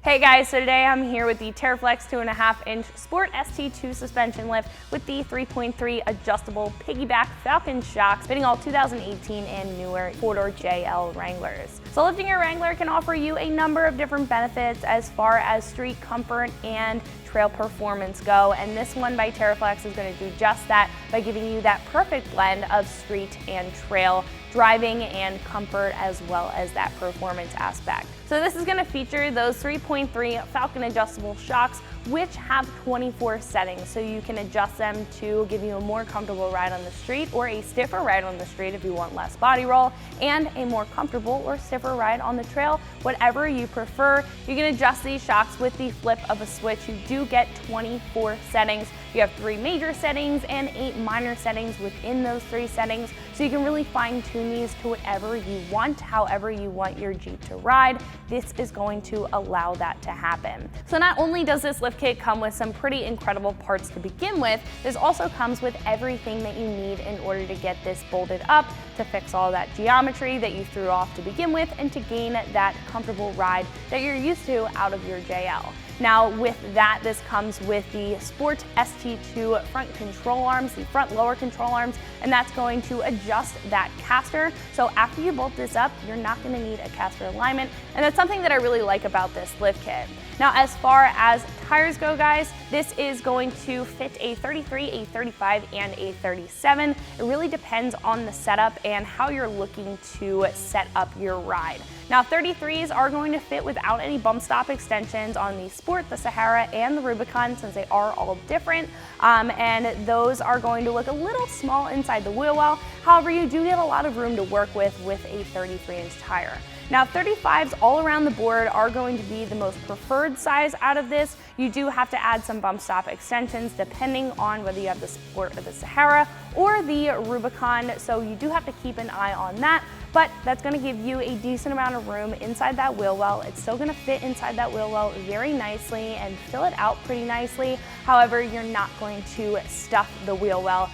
Hey guys, so today I'm here with the Teraflex 2.5-inch Sport ST2 suspension lift with the 3.3 adjustable piggyback Falcon shocks fitting all 2018 and newer 4-door JL Wranglers. So lifting your Wrangler can offer you a number of different benefits as far as street comfort and trail performance go, and this one by Teraflex is going to do just that by giving you that perfect blend of street and trail driving and comfort, as well as that performance aspect. So this is going to feature those 3.3 Falcon adjustable shocks, which have 24 settings, so you can adjust them to give you a more comfortable ride on the street or a stiffer ride on the street if you want less body roll, and a more comfortable or stiffer ride on the trail, whatever you prefer. You can adjust these shocks with the flip of a switch. You do get 24 settings. You have 3 major settings and 8 minor settings within those 3 settings, so you can really fine tune these to whatever you want, however you want your Jeep to ride. This is going to allow that to happen. So not only does this lift kit come with some pretty incredible parts to begin with, this also comes with everything that you need in order to get this bolted up, to fix all that geometry that you threw off to begin with, and to gain that comfortable ride that you're used to out of your JL. Now with that, this comes with the Sport ST2 front control arms, the front lower control arms, and that's going to adjust that caster. So after you bolt this up, you're not going to need a caster alignment, and that's something that I really like about this lift kit. Now as far as tires go, guys, this is going to fit a 33, a 35, and a 37. It really depends on the setup and how you're looking to set up your ride. Now 33s are going to fit without any bump stop extensions on the Sport, the Sahara, and the Rubicon, since they are all different, and those are going to look a little small inside the wheel well. However, you do get a lot of room to work with a 33-inch tire. Now 35s all around the board are going to be the most preferred size out of this. You do have to add some bump stop extensions depending on whether you have the Sport or the Sahara or the Rubicon, so you do have to keep an eye on that, but that's going to give you a decent amount of room inside that wheel well. It's still going to fit inside that wheel well very nicely and fill it out pretty nicely. However, you're not going to stuff the wheel well,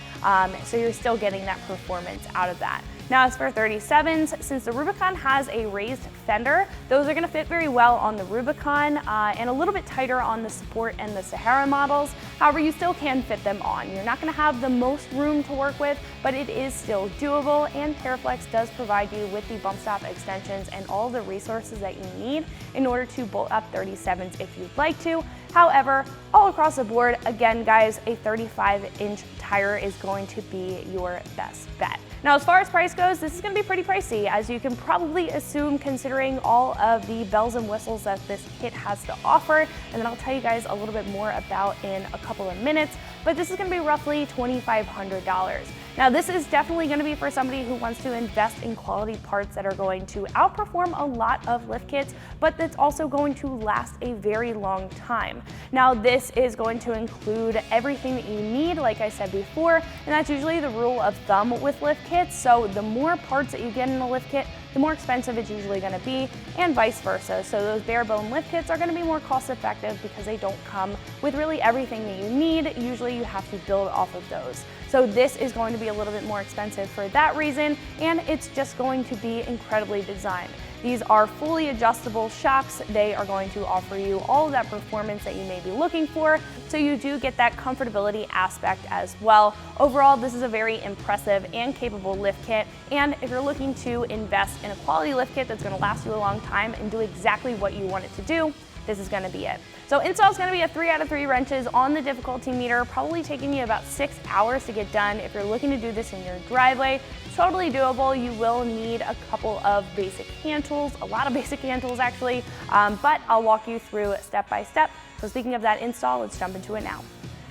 so you're still getting that performance out of that. Now as for 37s, since the Rubicon has a raised fender, those are going to fit very well on the Rubicon and a little bit tighter on the Sport and the Sahara models. However, you still can fit them on. You're not going to have the most room to work with, but it is still doable, and Teraflex does provide you with the bump stop extensions and all the resources that you need in order to bolt up 37s if you'd like to. However, all across the board, again guys, a 35-inch tire is going to be your best bet. Now as far as price goes, this is going to be pretty pricey, as you can probably assume, considering all of the bells and whistles that this kit has to offer, and then I'll tell you guys a little bit more about in a couple of minutes, but this is going to be roughly $2,500. Now this is definitely going to be for somebody who wants to invest in quality parts that are going to outperform a lot of lift kits, but that's also going to last a very long time. Now this is going to include everything that you need, like I said before, and that's usually the rule of thumb with lift kits. So the more parts that you get in a lift kit, the more expensive it's usually going to be, and vice versa. So those bare bone lift kits are going to be more cost effective because they don't come with really everything that you need. Usually you have to build off of those. So this is going to be a little bit more expensive for that reason, and it's just going to be incredibly designed. These are fully adjustable shocks. They are going to offer you all of that performance that you may be looking for, so you do get that comfortability aspect as well. Overall, this is a very impressive and capable lift kit, and if you're looking to invest in a quality lift kit that's going to last you a long time and do exactly what you want it to do, this is going to be it. So install is going to be a 3 out of 3 wrenches on the difficulty meter, probably taking you about 6 hours to get done. If you're looking to do this in your driveway, totally doable. You will need a couple of basic hand tools, a lot of basic hand tools actually, but I'll walk you through step by step. So speaking of that install, let's jump into it now.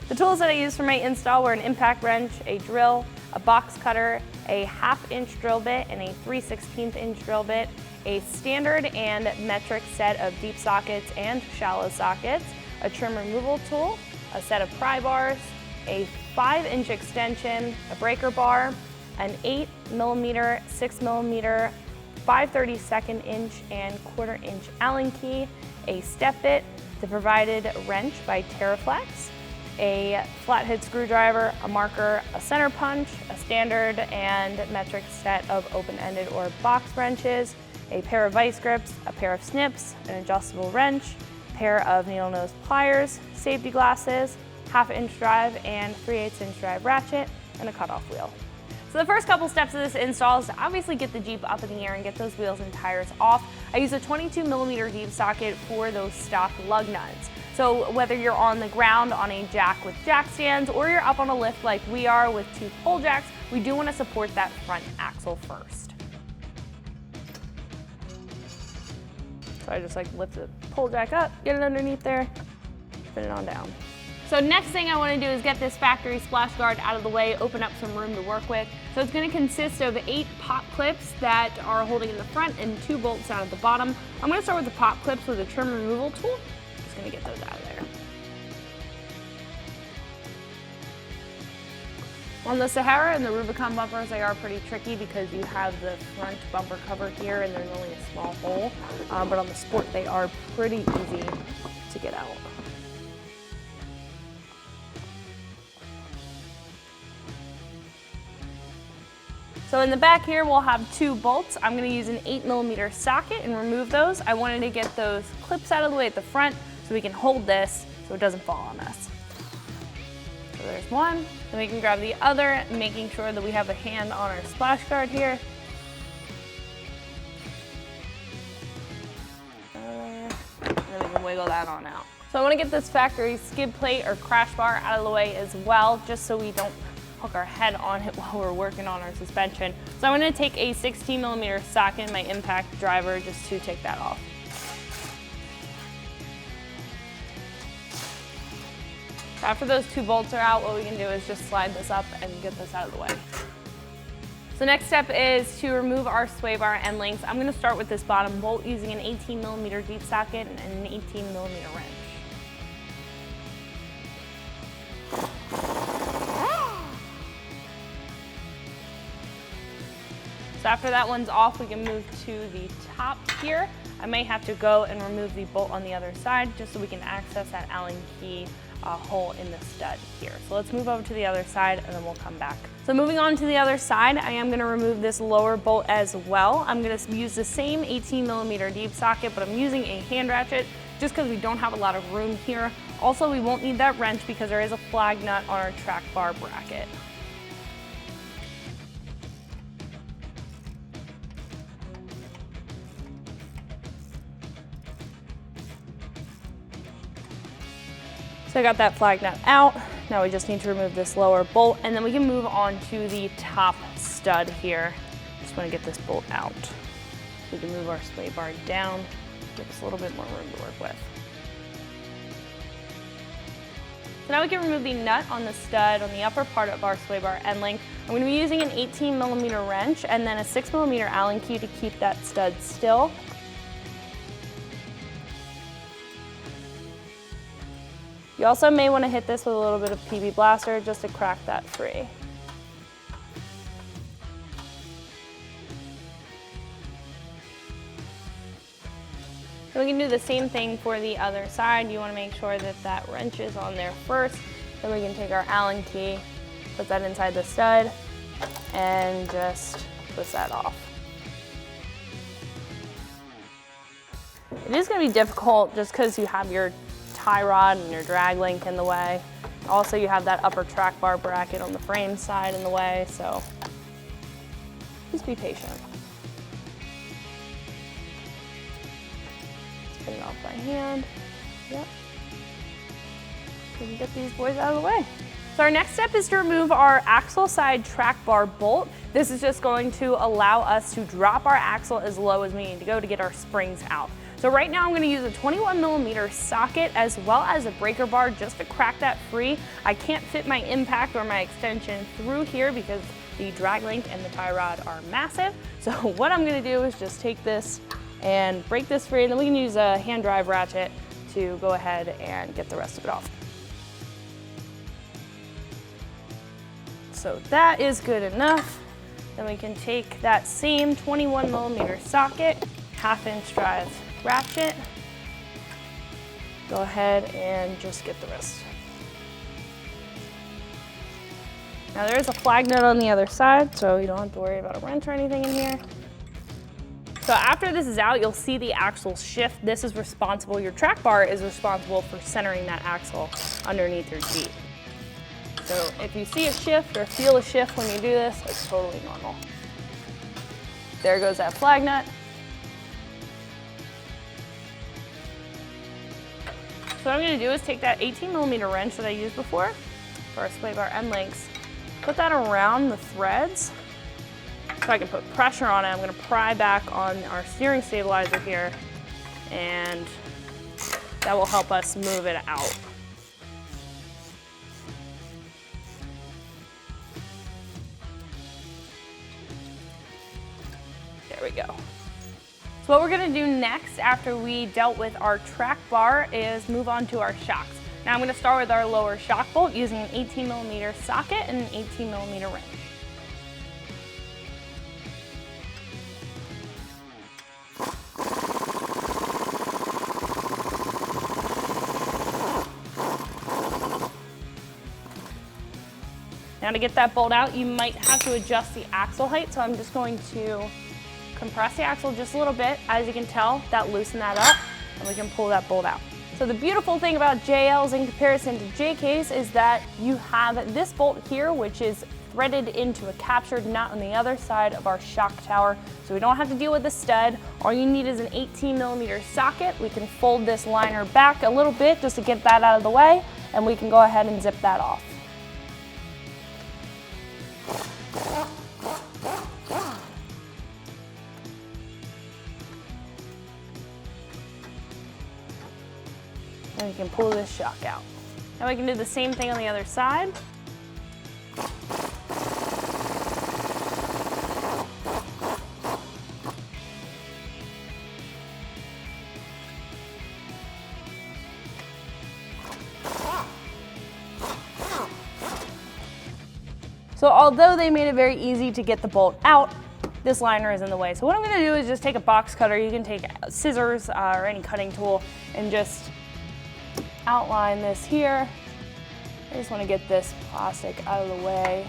The tools that I used for my install were an impact wrench, a drill, a box cutter, a 1/2-inch drill bit, and a 3/16-inch drill bit, a standard and metric set of deep sockets and shallow sockets, a trim removal tool, a set of pry bars, a 5-inch extension, a breaker bar, an 8mm, 6mm, 5/32 inch and 1/4 inch Allen key, a step bit, the provided wrench by Teraflex, a flathead screwdriver, a marker, a center punch, a standard and metric set of open-ended or box wrenches, a pair of vice grips, a pair of snips, an adjustable wrench, pair of needle nose pliers, safety glasses, 1/2 inch drive and 3/8 inch drive ratchet, and a cutoff wheel. So the first couple steps of this install is to obviously get the Jeep up in the air and get those wheels and tires off. I use a 22mm Jeep socket for those stock lug nuts. So whether you're on the ground on a jack with jack stands or you're up on a lift like we are with 2 pole jacks, we do want to support that front axle first. So I just like lift the pole jack up, get it underneath there, spin it on down. So next thing I want to do is get this factory splash guard out of the way, open up some room to work with. So it's going to consist of 8 pop clips that are holding in the front and 2 bolts out at the bottom. I'm going to start with the pop clips with a trim removal tool. Just going to get those out of there. On the Sahara and the Rubicon bumpers, they are pretty tricky because you have the front bumper cover here and there's only a small hole. But on the Sport, they are pretty easy to get out. So in the back here, we'll have 2 bolts. I'm gonna use an 8mm socket and remove those. I wanted to get those clips out of the way at the front so we can hold this so it doesn't fall on us. So there's one. Then we can grab the other, making sure that we have a hand on our splash guard here. And then we can wiggle that on out. So I wanna get this factory skid plate or crash bar out of the way as well, just so we don't hook our head on it while we're working on our suspension. So I'm going to take a 16mm socket in my impact driver just to take that off. After those 2 bolts are out, what we can do is just slide this up and get this out of the way. So next step is to remove our sway bar end links. I'm going to start with this bottom bolt using an 18mm Jeep socket and an 18mm wrench. So after that one's off, we can move to the top here. I may have to go and remove the bolt on the other side just so we can access that Allen key hole in the stud here. So let's move over to the other side and then we'll come back. So moving on to the other side, I am going to remove this lower bolt as well. I'm going to use the same 18mm Jeep socket, but I'm using a hand ratchet just because we don't have a lot of room here. Also, we won't need that wrench because there is a flag nut on our track bar bracket. So I got that flag nut out. Now we just need to remove this lower bolt and then we can move on to the top stud here. Just want to get this bolt out. We can move our sway bar down, give us a little bit more room to work with. So now we can remove the nut on the stud on the upper part of our sway bar end link. I'm going to be using an 18mm wrench and then a 6mm Allen key to keep that stud still. You also may want to hit this with a little bit of PB Blaster just to crack that free. So we can do the same thing for the other side. You want to make sure that that wrench is on there first. Then we can take our Allen key, put that inside the stud, and just twist that off. It is going to be difficult just because you have your tie rod and your drag link in the way. Also, you have that upper track bar bracket on the frame side in the way, so just be patient. Spin it off by hand. Yep. We can get these boys out of the way. So our next step is to remove our axle side track bar bolt. This is just going to allow us to drop our axle as low as we need to go to get our springs out. So right now I'm going to use a 21mm socket as well as a breaker bar just to crack that free. I can't fit my impact or my extension through here because the drag link and the tie rod are massive. So what I'm going to do is just take this and break this free, and then we can use a hand drive ratchet to go ahead and get the rest of it off. So that is good enough. Then we can take that same 21mm socket, 1/2 inch drive ratchet, go ahead and just get the rest. Now there is a flag nut on the other side, so you don't have to worry about a wrench or anything in here. So after this is out, you'll see the axle shift. This is responsible, your track bar is responsible for centering that axle underneath your Jeep. So if you see a shift or feel a shift when you do this, it's totally normal. There goes that flag nut. So what I'm gonna do is take that 18mm wrench that I used before for our splay bar end links, put that around the threads so I can put pressure on it. I'm gonna pry back on our steering stabilizer here, and that will help us move it out. There we go. So what we're gonna do next after we dealt with our track bar is move on to our shocks. Now I'm gonna start with our lower shock bolt using an 18mm socket and an 18mm wrench. Now to get that bolt out, you might have to adjust the axle height, so I'm just going to compress the axle just a little bit. As you can tell, that loosened that up, and we can pull that bolt out. So the beautiful thing about JLs in comparison to JKs is that you have this bolt here, which is threaded into a captured nut on the other side of our shock tower, so we don't have to deal with the stud. All you need is an 18mm socket. We can fold this liner back a little bit just to get that out of the way, and we can go ahead and zip that off. And we can pull this shock out. Now we can do the same thing on the other side. So although they made it very easy to get the bolt out, this liner is in the way. So what I'm gonna do is just take a box cutter. You can take scissors or any cutting tool and just outline this here. I just want to get this plastic out of the way.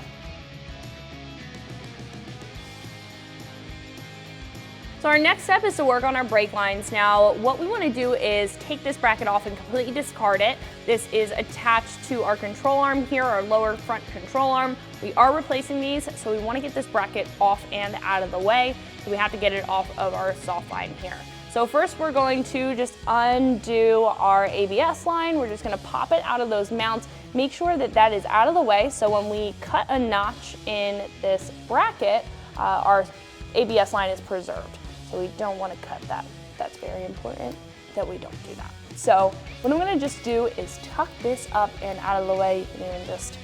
So our next step is to work on our brake lines. Now, what we want to do is take this bracket off and completely discard it. This is attached to our control arm here, our lower front control arm. We are replacing these, so we want to get this bracket off and out of the way. So we have to get it off of our soft line here. So first we're going to just undo our ABS line. We're just gonna pop it out of those mounts, make sure that that is out of the way, so when we cut a notch in this bracket, our ABS line is preserved. So we don't wanna cut that. That's very important that we don't do that. So what I'm gonna just do is tuck this up and out of the way, and just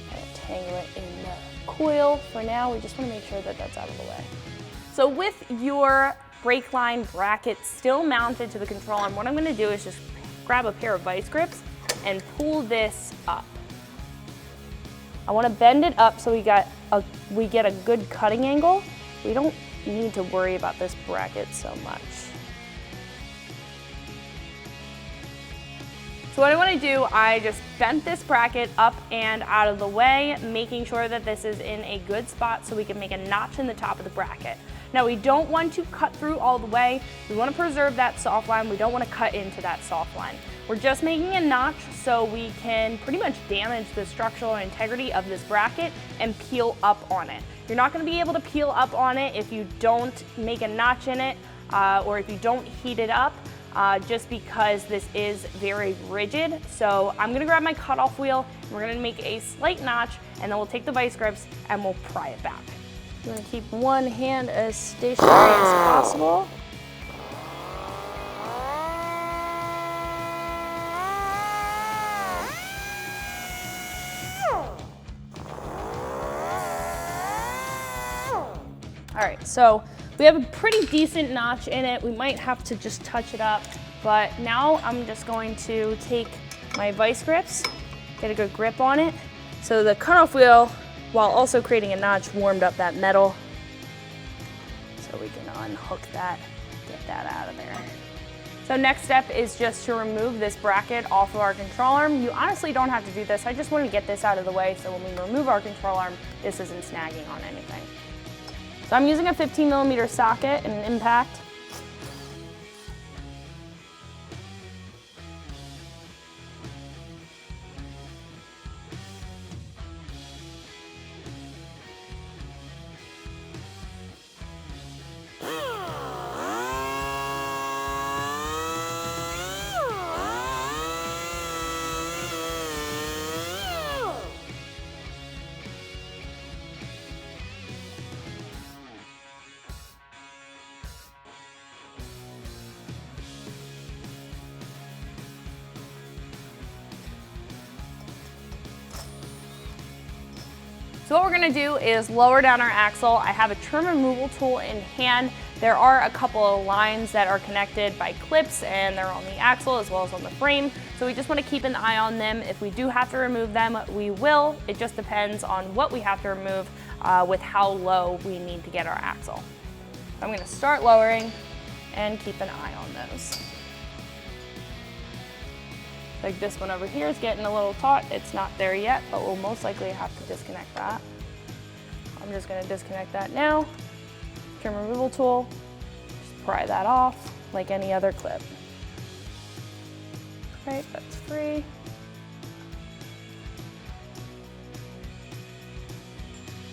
kind of tangle it in the coil. For now, we just wanna make sure that that's out of the way. So with your brake line bracket still mounted to the control arm, what I'm gonna do is just grab a pair of vice grips and pull this up. I wanna bend it up so we get a good cutting angle. We don't need to worry about this bracket so much. So what I want to do, I just bent this bracket up and out of the way, making sure that this is in a good spot so we can make a notch in the top of the bracket. Now we don't want to cut through all the way. We want to preserve that soft line. We don't want to cut into that soft line. We're just making a notch so we can pretty much damage the structural integrity of this bracket and peel up on it. You're not going to be able to peel up on it if you don't make a notch in it or if you don't heat it up. Just because this is very rigid. So I'm gonna grab my cutoff wheel, and we're gonna make a slight notch, and then we'll take the vice grips and we'll pry it back. You wanna keep one hand as stationary as possible. All right, so we have a pretty decent notch in it. We might have to just touch it up, but now I'm just going to take my vice grips, get a good grip on it. So the cutoff wheel, while also creating a notch, warmed up that metal. So we can unhook that, get that out of there. So next step is just to remove this bracket off of our control arm. You honestly don't have to do this. I just want to get this out of the way so when we remove our control arm, this isn't snagging on anything. So So I'm using a 15mm socket and an impact. So what we're gonna do is lower down our axle. I have a trim removal tool in hand. There are a couple of lines that are connected by clips and they're on the axle as well as on the frame. So we just wanna keep an eye on them. If we do have to remove them, we will. It just depends on what we have to remove with how low we need to get our axle. I'm gonna start lowering and keep an eye on those. Like this one over here is getting a little taut. It's not there yet, but we'll most likely have to disconnect that. I'm just gonna disconnect that now. Trim removal tool, just pry that off like any other clip. Right, that's free.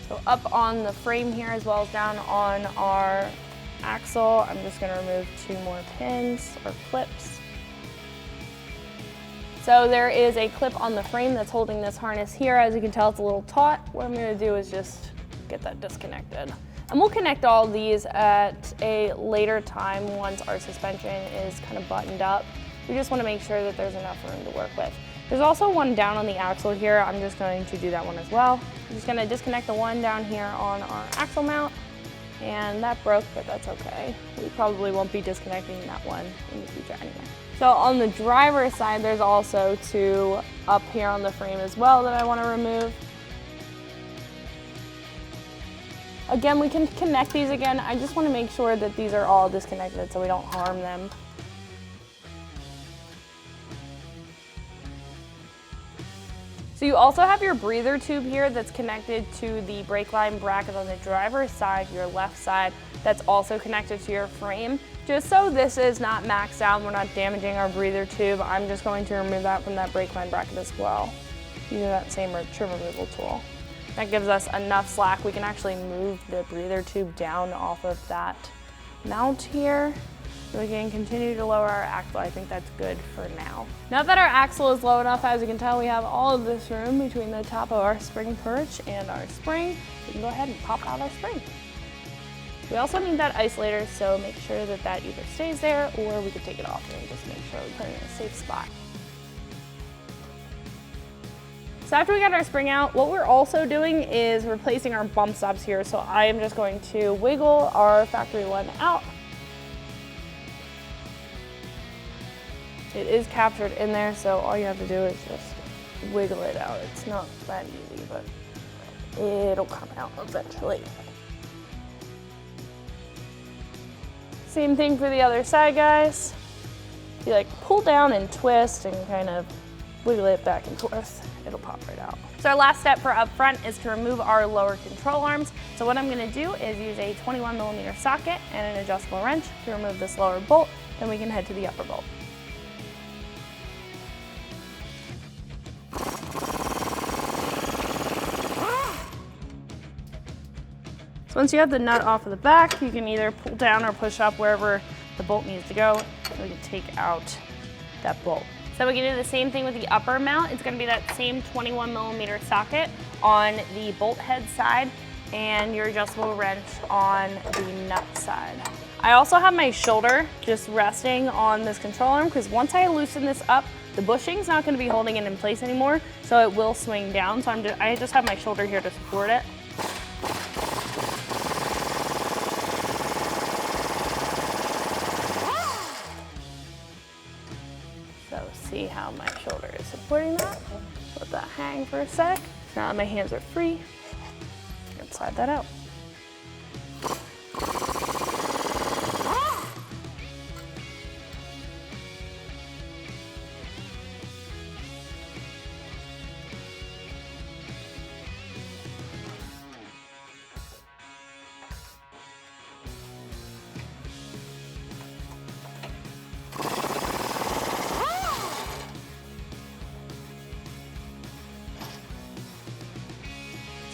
So up on the frame here as well as down on our axle, I'm just gonna remove 2 more pins or clips. So there is a clip on the frame that's holding this harness here. As you can tell, it's a little taut. What I'm gonna do is just get that disconnected. And we'll connect all of these at a later time once our suspension is kind of buttoned up. We just wanna make sure that there's enough room to work with. There's also one down on the axle here. I'm just going to do that one as well. I'm just gonna disconnect the one down here on our axle mount. And that broke, but that's okay. We probably won't be disconnecting that one in the future anyway. So on the driver's side, there's also 2 up here on the frame as well that I want to remove. Again, we can connect these again. I just want to make sure that these are all disconnected so we don't harm them. So you also have your breather tube here that's connected to the brake line bracket on the driver's side, your left side, that's also connected to your frame. Just so this is not maxed out, we're not damaging our breather tube, I'm just going to remove that from that brake line bracket as well, using that same trim removal tool. That gives us enough slack. We can actually move the breather tube down off of that mount here. So we can continue to lower our axle. I think that's good for now. Now that our axle is low enough, as you can tell, we have all of this room between the top of our spring perch and our spring. We can go ahead and pop out our spring. We also need that isolator, so make sure that that either stays there or we could take it off and just make sure we put it in a safe spot. So after we got our spring out, what we're also doing is replacing our bump stops here. So I am just going to wiggle our factory one out. It is captured in there, so all you have to do is just wiggle it out. It's not that easy, but it'll come out eventually. Same thing for the other side, guys. You like pull down and twist and kind of wiggle it back and forth. It'll pop right out. So our last step for up front is to remove our lower control arms. So what I'm gonna do is use a 21mm socket and an adjustable wrench to remove this lower bolt, then we can head to the upper bolt. So once you have the nut off of the back, you can either pull down or push up wherever the bolt needs to go, so we can take out that bolt. So we can do the same thing with the upper mount. It's gonna be that same 21mm socket on the bolt head side and your adjustable wrench on the nut side. I also have my shoulder just resting on this control arm because once I loosen this up, the bushing's not gonna be holding it in place anymore, so it will swing down. So I just have my shoulder here to support it. See how my shoulder is supporting that. Let that hang for a sec. Now my hands are free. And slide that out.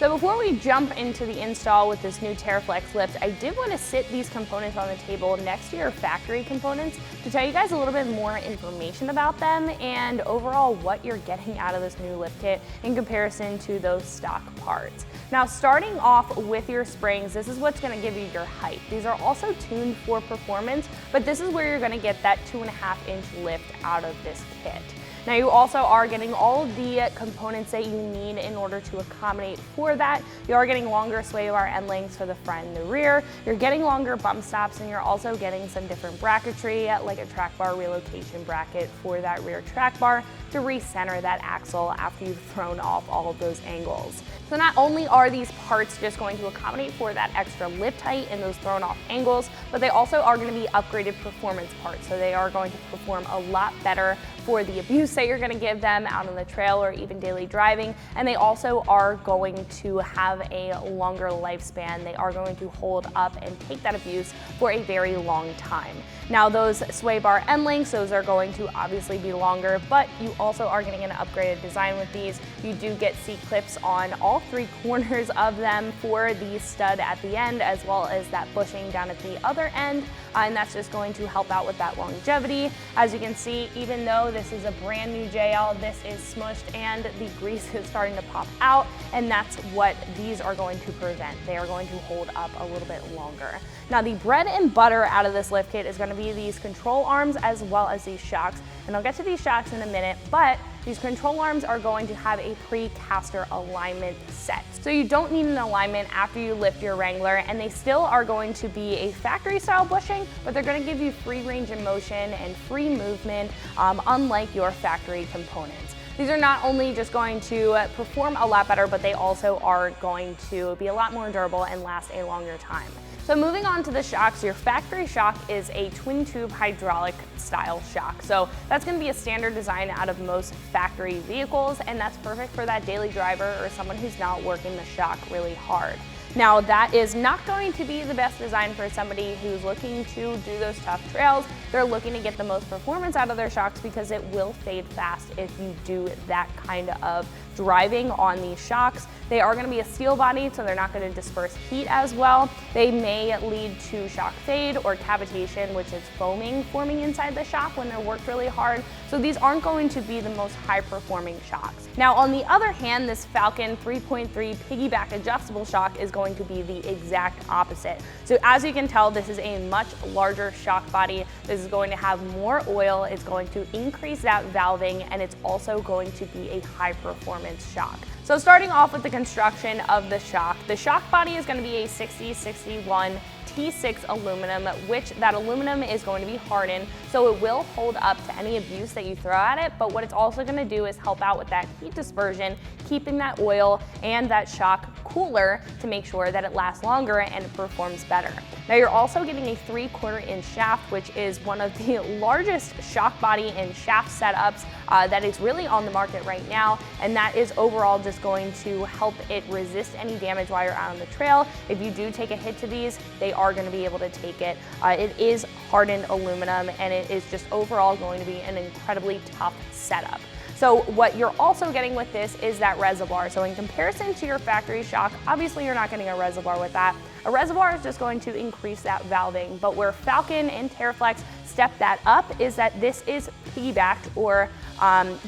So before we jump into the install with this new Teraflex lift, I did want to sit these components on the table next to your factory components to tell you guys a little bit more information about them and overall what you're getting out of this new lift kit in comparison to those stock parts. Now, starting off with your springs, this is what's going to give you your height. These are also tuned for performance, but this is where you're going to get that 2.5-inch lift out of this kit. Now, you also are getting all of the components that you need in order to accommodate for that. You are getting longer sway bar end lengths for the front and the rear. You're getting longer bump stops, and you're also getting some different bracketry, like a track bar relocation bracket for that rear track bar to recenter that axle after you've thrown off all of those angles. So not only are these parts just going to accommodate for that extra lift height and those thrown off angles, but they also are going to be upgraded performance parts. So they are going to perform a lot better for the abuse that you're going to give them out on the trail or even daily driving. And they also are going to have a longer lifespan. They are going to hold up and take that abuse for a very long time. Now, those sway bar end lengths, those are going to obviously be longer, but you also are getting an upgraded design with these. You do get seat clips on all 3 corners of them for the stud at the end, as well as that bushing down at the other end, and that's just going to help out with that longevity. As you can see, even though this is a brand new JL, this is smushed and the grease is starting to pop out, and that's what these are going to prevent. They are going to hold up a little bit longer. Now, the bread and butter out of this lift kit is going to be these control arms as well as these shocks, and I'll get to these shocks in a minute, but these control arms are going to have a pre-caster alignment set. So you don't need an alignment after you lift your Wrangler, and they still are going to be a factory style bushing, but they're going to give you free range of motion and free movement, unlike your factory components. These are not only just going to perform a lot better, but they also are going to be a lot more durable and last a longer time. So moving on to the shocks, your factory shock is a twin tube hydraulic style shock. So that's going to be a standard design out of most factory vehicles, and that's perfect for that daily driver or someone who's not working the shock really hard. Now, that is not going to be the best design for somebody who's looking to do those tough trails. They're looking to get the most performance out of their shocks because it will fade fast if you do that kind of driving on these shocks. They are going to be a steel body, so they're not going to disperse heat as well. They may lead to shock fade or cavitation, which is foaming forming inside the shock when they're worked really hard. So these aren't going to be the most high performing shocks. Now, on the other hand, this Falcon 3.3 piggyback adjustable shock is going to be the exact opposite. So as you can tell, this is a much larger shock body. This is going to have more oil. It's going to increase that valving, and it's also going to be a high performance shock. So starting off with the construction of the shock body is going to be a 6061 T6 aluminum, which that aluminum is going to be hardened, so it will hold up to any abuse that you throw at it, but what it's also going to do is help out with that heat dispersion, keeping that oil and that shock cooler to make sure that it lasts longer and it performs better. Now, you're also getting a 3/4 inch shaft, which is one of the largest shock body and shaft setups that is really on the market right now, and that is overall just going to help it resist any damage while you're out on the trail. If you do take a hit to these, they are going to be able to take it. It is hardened aluminum, and it is just overall going to be an incredibly tough setup. So what you're also getting with this is that reservoir. So in comparison to your factory shock, obviously you're not getting a reservoir with that. A reservoir is just going to increase that valving, but where Falcon and Teraflex step that up is that this is piggybacked or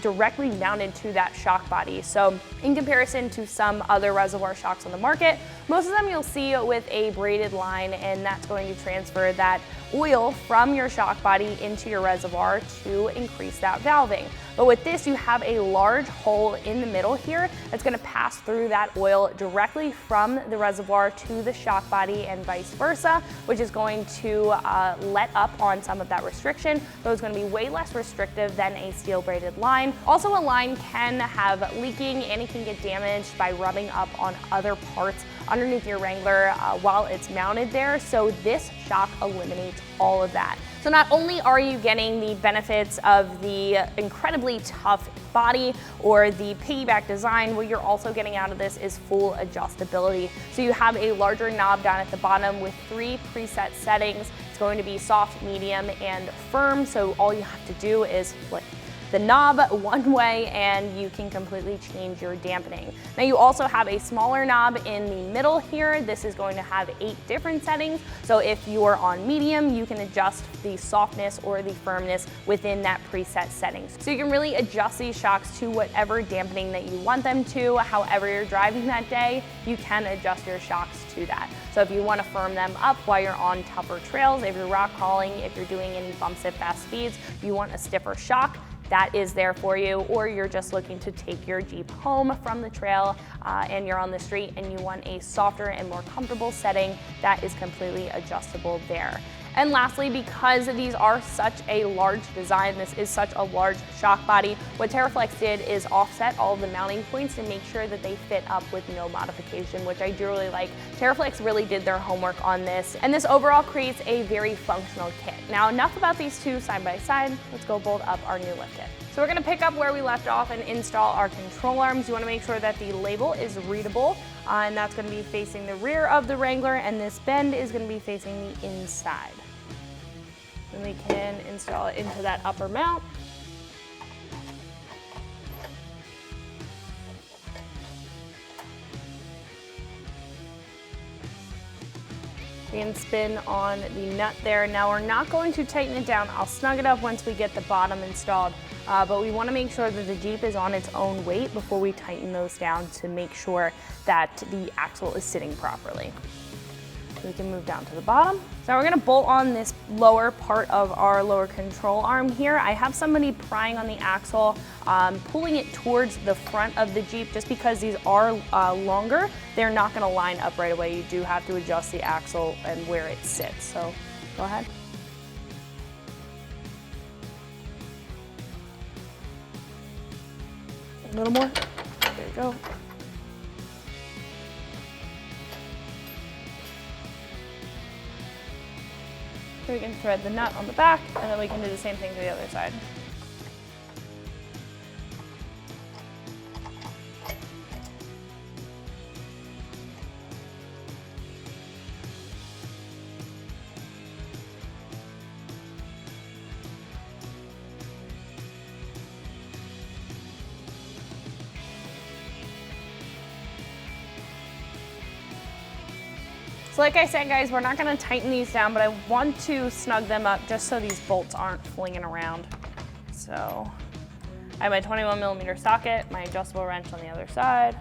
directly mounted to that shock body. So in comparison to some other reservoir shocks on the market, most of them you'll see with a braided line, and that's going to transfer that oil from your shock body into your reservoir to increase that valving. But with this, you have a large hole in the middle here that's going to pass through that oil directly from the reservoir to the shock body and vice versa, which is going to let up on some of that restriction, though it's going to be way less restrictive than a steel braided line. Also, a line can have leaking and it can get damaged by rubbing up on other parts underneath your Wrangler while it's mounted there, so this shock eliminates all of that. So not only are you getting the benefits of the incredibly tough body or the piggyback design, what you're also getting out of this is full adjustability. So you have a larger knob down at the bottom with 3 preset settings. It's going to be soft, medium, and firm, so all you have to do is flip the knob one way and you can completely change your dampening. Now you also have a smaller knob in the middle here. This is going to have 8 different settings. So if you're on medium, you can adjust the softness or the firmness within that preset settings. So you can really adjust these shocks to whatever dampening that you want them to. However you're driving that day, you can adjust your shocks to that. So if you want to firm them up while you're on tougher trails, if you're rock crawling, if you're doing any bumps at fast speeds, you want a stiffer shock, that is there for you. Or you're just looking to take your Jeep home from the trail and you're on the street and you want a softer and more comfortable setting, that is completely adjustable there. And lastly, because these are such a large design, this is such a large shock body, what Teraflex did is offset all of the mounting points to make sure that they fit up with no modification, which I do really like. Teraflex really did their homework on this, and this overall creates a very functional kit. Now, enough about these two side by side. Let's go bolt up our new lift kit. So we're gonna pick up where we left off and install our control arms. You wanna make sure that the label is readable, and that's gonna be facing the rear of the Wrangler, and this bend is gonna be facing the inside. Then we can install it into that upper mount. We can spin on the nut there. Now we're not going to tighten it down. I'll snug it up once we get the bottom installed, but we want to make sure that the Jeep is on its own weight before we tighten those down to make sure that the axle is sitting properly. We can move down to the bottom. So we're gonna bolt on this lower part of our lower control arm here. I have somebody prying on the axle, pulling it towards the front of the Jeep. Just because these are longer, they're not gonna line up right away. You do have to adjust the axle and where it sits. So go ahead. A little more, there you go. So we can thread the nut on the back, and then we can do the same thing to the other side. So like I said, guys, we're not gonna tighten these down, but I want to snug them up just so these bolts aren't flinging around. So I have my 21mm socket, my adjustable wrench on the other side.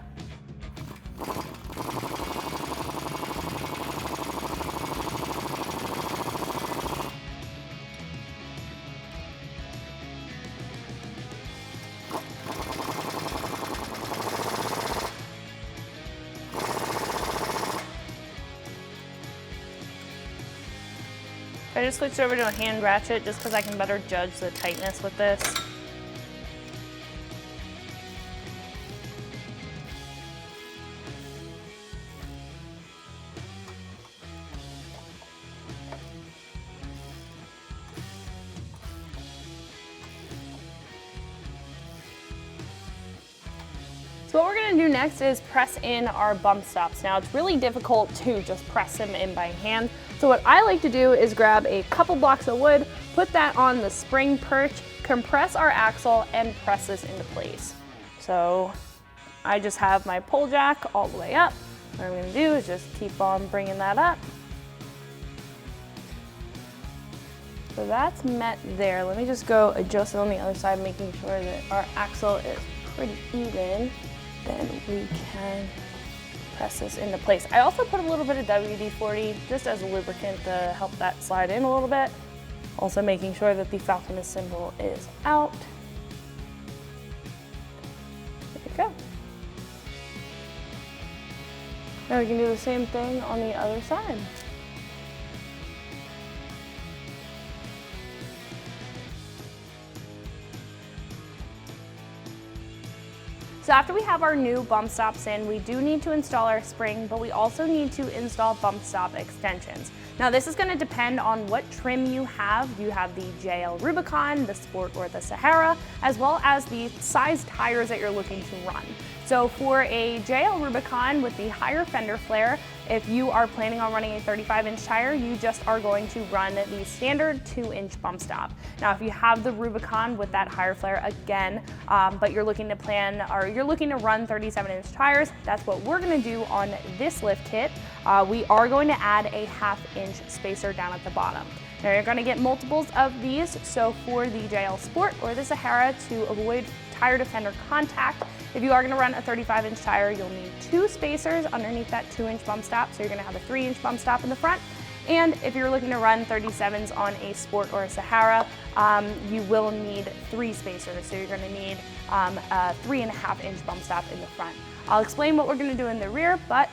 I just switched over to a hand ratchet just because I can better judge the tightness with this. So what we're gonna do next is press in our bump stops. Now it's really difficult to just press them in by hand. So what I like to do is grab a couple blocks of wood, put that on the spring perch, compress our axle, and press this into place. So I just have my pull jack all the way up. What I'm gonna do is just keep on bringing that up. So that's met there. Let me just go adjust it on the other side, making sure that our axle is pretty even. Then we can press this into place. I also put a little bit of WD-40 just as a lubricant to help that slide in a little bit. Also making sure that the Falcon symbol is out. There we go. Now we can do the same thing on the other side. So after we have our new bump stops in, we do need to install our spring, but we also need to install bump stop extensions. Now this is going to depend on what trim you have. You have the JL Rubicon, the Sport, or the Sahara, as well as the size tires that you're looking to run. So for a JL Rubicon with the higher fender flare, if you are planning on running a 35-inch tire, you just are going to run the standard 2-inch bump stop. Now, if you have the Rubicon with that higher flare again, but you're looking to run 37-inch tires, that's what we're gonna do on this lift kit. We are going to add a 1/2-inch spacer down at the bottom. Now you're gonna get multiples of these, so for the JL Sport or the Sahara, to avoid tire to fender contact, if you are gonna run a 35-inch tire, you'll need 2 spacers underneath that 2-inch bump stop, so you're gonna have a 3-inch bump stop in the front. And if you're looking to run 37s on a Sport or a Sahara, you will need 3 spacers, so you're gonna need a 3.5-inch bump stop in the front. I'll explain what we're gonna do in the rear, but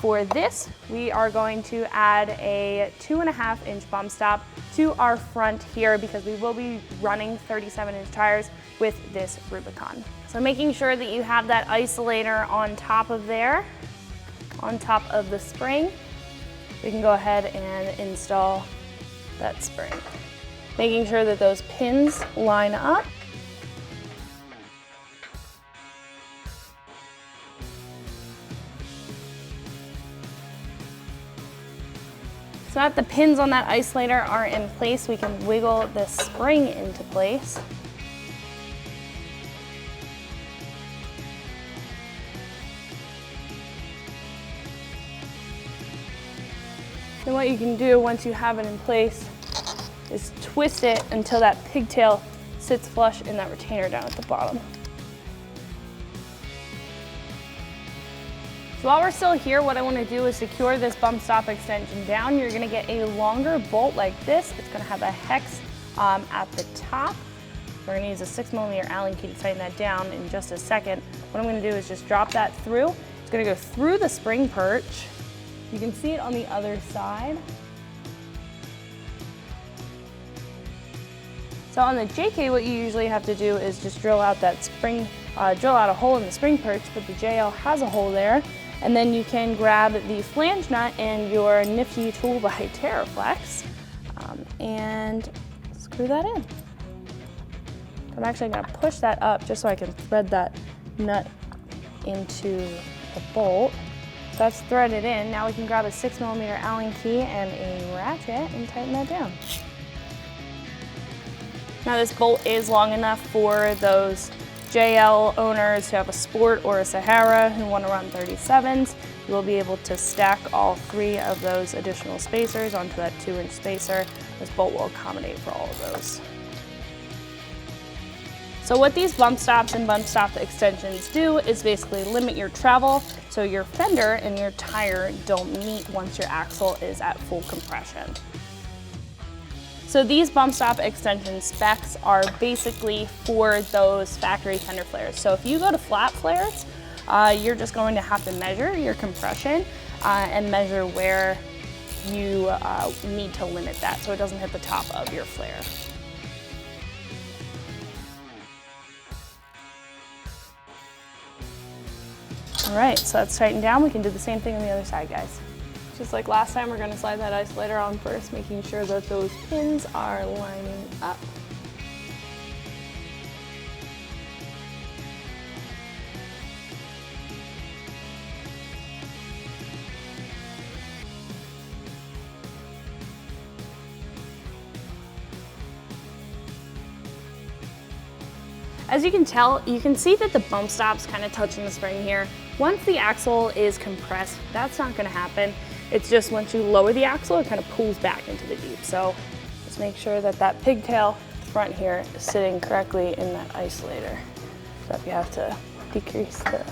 for this, we are going to add a 2.5-inch bump stop to our front here because we will be running 37-inch tires with this Rubicon. So making sure that you have that isolator on top of there, on top of the spring, we can go ahead and install that spring. Making sure that those pins line up. So that the pins on that isolator are in place, we can wiggle this spring into place. Then what you can do once you have it in place is twist it until that pigtail sits flush in that retainer down at the bottom. So while we're still here, what I want to do is secure this bump stop extension down. You're going to get a longer bolt like this. It's going to have a hex at the top. We're going to use a 6mm Allen key to tighten that down in just a second. What I'm going to do is just drop that through. It's going to go through the spring perch. You can see it on the other side. So on the JK, what you usually have to do is just drill out that spring, drill out a hole in the spring perch, but the JL has a hole there. And then you can grab the flange nut and your nifty tool by Teraflex and screw that in. I'm actually going to push that up just so I can thread that nut into the bolt. So that's threaded in. Now we can grab a 6mm Allen key and a ratchet and tighten that down. Now this bolt is long enough for those JL owners who have a Sport or a Sahara who want to run 37s. You will be able to stack all 3 of those additional spacers onto that 2-inch spacer. This bolt will accommodate for all of those. So what these bump stops and bump stop extensions do is basically limit your travel so your fender and your tire don't meet once your axle is at full compression. So these bump stop extension specs are basically for those factory fender flares. So if you go to flat flares, you're just going to have to measure your compression and measure where you need to limit that so it doesn't hit the top of your flare. All right, so that's tightened down. We can do the same thing on the other side, guys. Just like last time, we're going to slide that isolator on first, making sure that those pins are lining up. As you can tell, you can see that the bump stop's kind of touching the spring here. Once the axle is compressed, that's not going to happen. It's just once you lower the axle, it kind of pulls back into the deep. So just make sure that that pigtail front here is sitting correctly in that isolator. So if you have to decrease the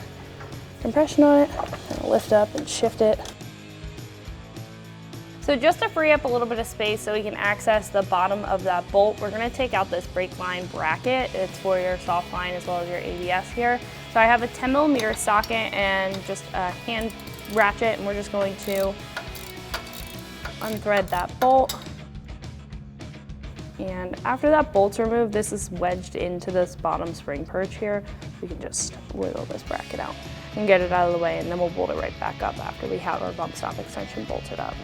compression on it, and lift up and shift it. So just to free up a little bit of space so we can access the bottom of that bolt, we're going to take out this brake line bracket. It's for your soft line as well as your ABS here. So I have a 10mm socket and just a hand ratchet, and we're just going to unthread that bolt. And after that bolt's removed, this is wedged into this bottom spring perch here. We can just wiggle this bracket out and get it out of the way, and then we'll bolt it right back up after we have our bump stop extension bolted up.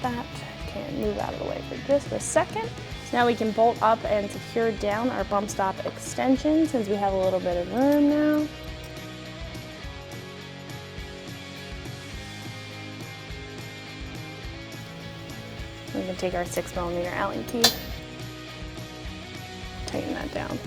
So that can move out of the way for just a second. So now we can bolt up and secure down our bump stop extension since we have a little bit of room now. can take our 6mm Allen key, tighten that down.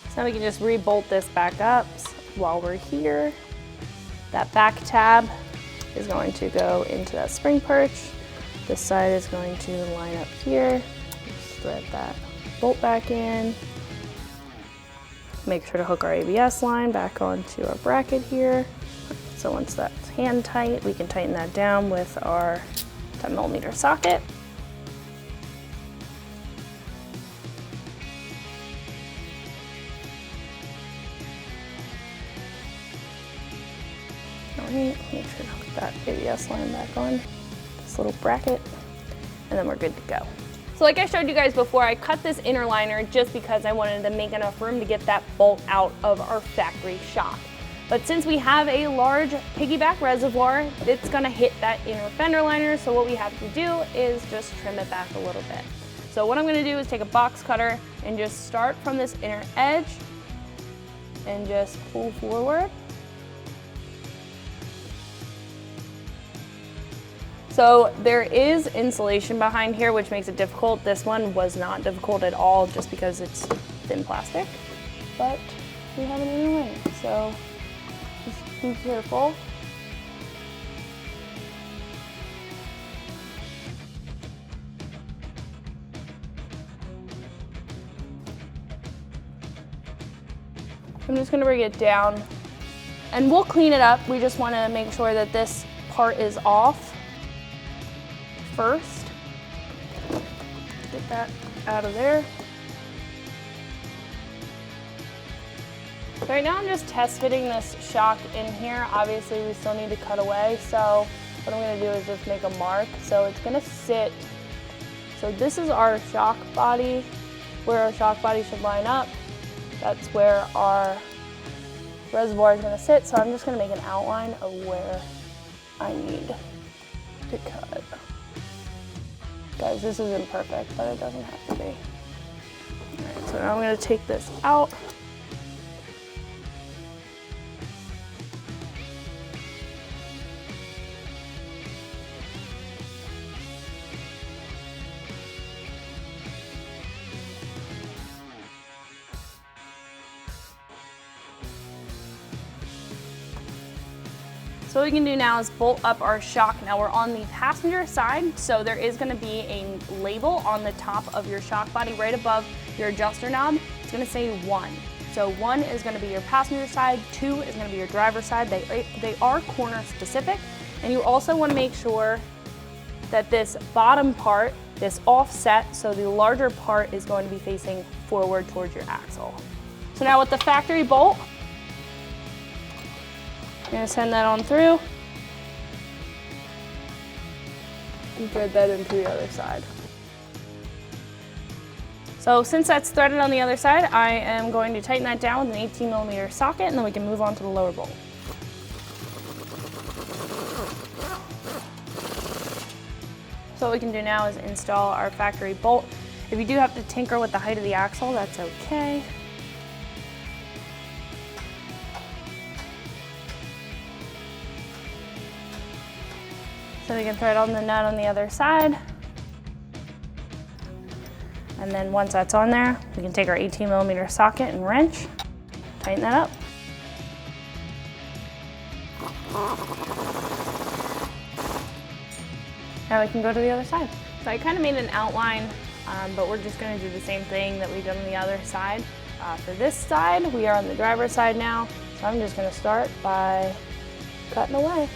So now we can just re-bolt this back up while we're here. That back tab is going to go into that spring perch. This side is going to line up here. Just thread that bolt back in. Make sure to hook our ABS line back onto our bracket here. So once that's hand tight, we can tighten that down with our 10mm socket. Alright, make sure to hook that ABS line back on this little bracket, and then we're good to go. So like I showed you guys before, I cut this inner liner just because I wanted to make enough room to get that bolt out of our factory shock. But since we have a large piggyback reservoir, it's gonna hit that inner fender liner, so what we have to do is just trim it back a little bit. So what I'm gonna do is take a box cutter and just start from this inner edge and just pull forward. So there is insulation behind here, which makes it difficult. This one was not difficult at all just because it's thin plastic, but we have it anyway, so just be careful. I'm just gonna bring it down and we'll clean it up. We just wanna make sure that this part is off first. Get that out of there. So right now I'm just test fitting this shock in here. Obviously we still need to cut away, so what I'm gonna do is just make a mark. So it's gonna sit, so this is our shock body, where our shock body should line up. That's where our reservoir is gonna sit. So I'm just gonna make an outline of where I need to cut. Guys, this isn't perfect, but it doesn't have to be. All right, so now I'm gonna take this out. So what we can do now is bolt up our shock. Now we're on the passenger side, so there is gonna be a label on the top of your shock body right above your adjuster knob. It's gonna say 1. So 1 is gonna be your passenger side, 2 is gonna be your driver side. They are corner specific, and you also wanna make sure that this bottom part, this offset, so the larger part is going to be facing forward towards your axle. So now with the factory bolt, I'm gonna send that on through and thread that into the other side. So since that's threaded on the other side, I am going to tighten that down with an 18mm socket, and then we can move on to the lower bolt. So what we can do now is install our factory bolt. If you do have to tinker with the height of the axle, that's okay. So we can thread on the nut on the other side. And then once that's on there, we can take our 18mm socket and wrench, tighten that up. Now we can go to the other side. So I kind of made an outline, but we're just gonna do the same thing that we did on the other side. For this side, we are on the driver's side now. So I'm just gonna start by cutting away.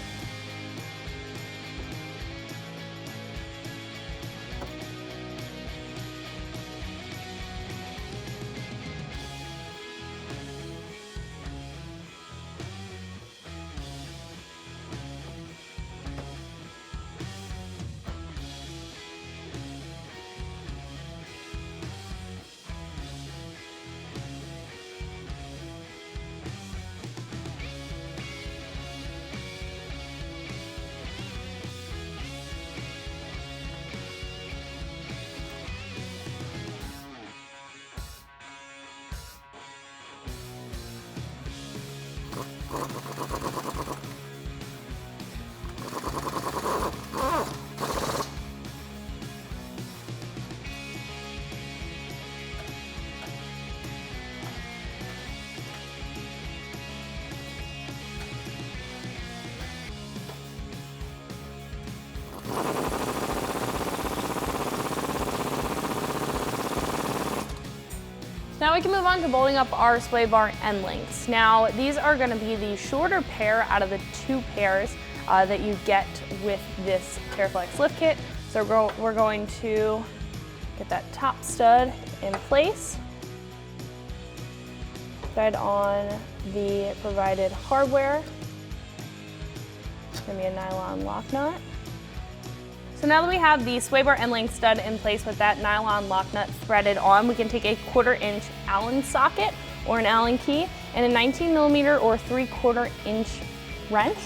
Now we can move on to bolting up our sway bar end links. Now these are going to be the shorter pair out of the 2 pairs that you get with this Teraflex lift kit. So we're going to get that top stud in place, thread on the provided hardware. It's going to be a nylon lock nut. So now that we have the sway bar end link stud in place with that nylon lock nut threaded on, we can take a 1/4 inch Allen socket or an Allen key and a 19mm or 3/4 inch wrench,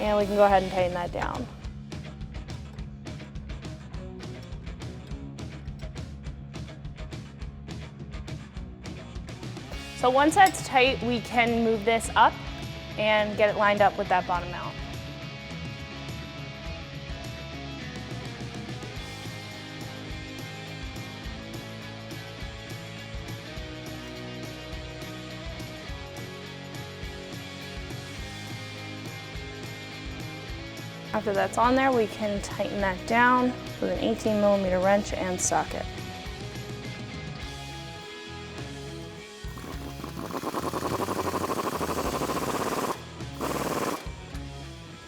and we can go ahead and tighten that down. So once that's tight, we can move this up and get it lined up with that bottom mount. After that's on there, we can tighten that down with an 18mm wrench and socket.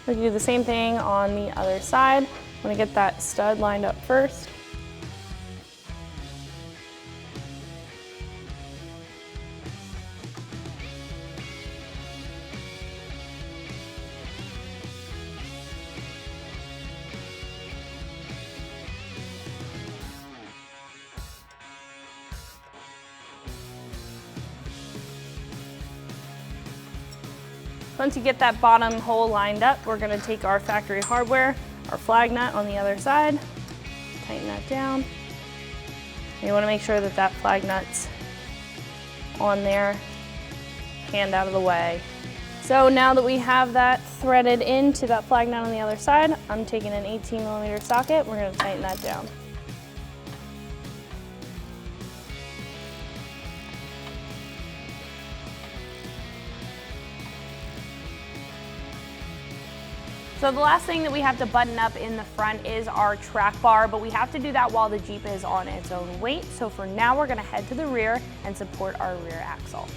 We can do the same thing on the other side. I'm going to get that stud lined up first. Once you get that bottom hole lined up, we're going to take our factory hardware, our flag nut on the other side, tighten that down. You want to make sure that that flag nut's on there, hand out of the way. So now that we have that threaded into that flag nut on the other side, I'm taking an 18mm socket. We're going to tighten that down. So the last thing that we have to button up in the front is our track bar, but we have to do that while the Jeep is on its own weight. So for now, we're going to head to the rear and support our rear axle.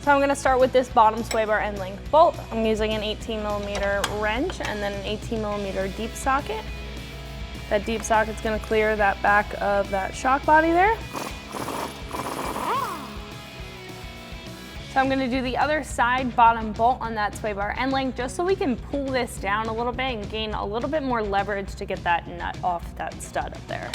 So I'm going to start with this bottom sway bar end link bolt. I'm using an 18mm wrench and then an 18mm deep socket. That deep socket's going to clear that back of that shock body there. So I'm going to do the other side bottom bolt on that sway bar end link just so we can pull this down a little bit and gain a little bit more leverage to get that nut off that stud up there.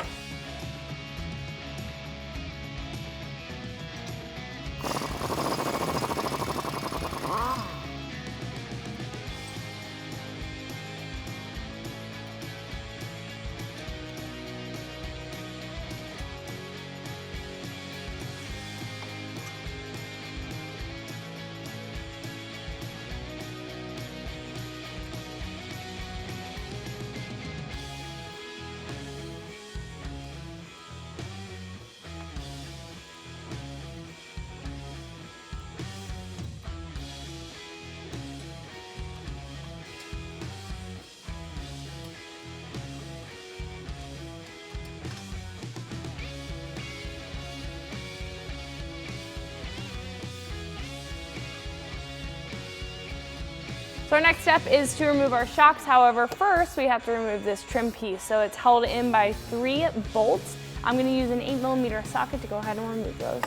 So our next step is to remove our shocks. However, first we have to remove this trim piece. So it's held in by 3 bolts. I'm going to use an 8mm socket to go ahead and remove those.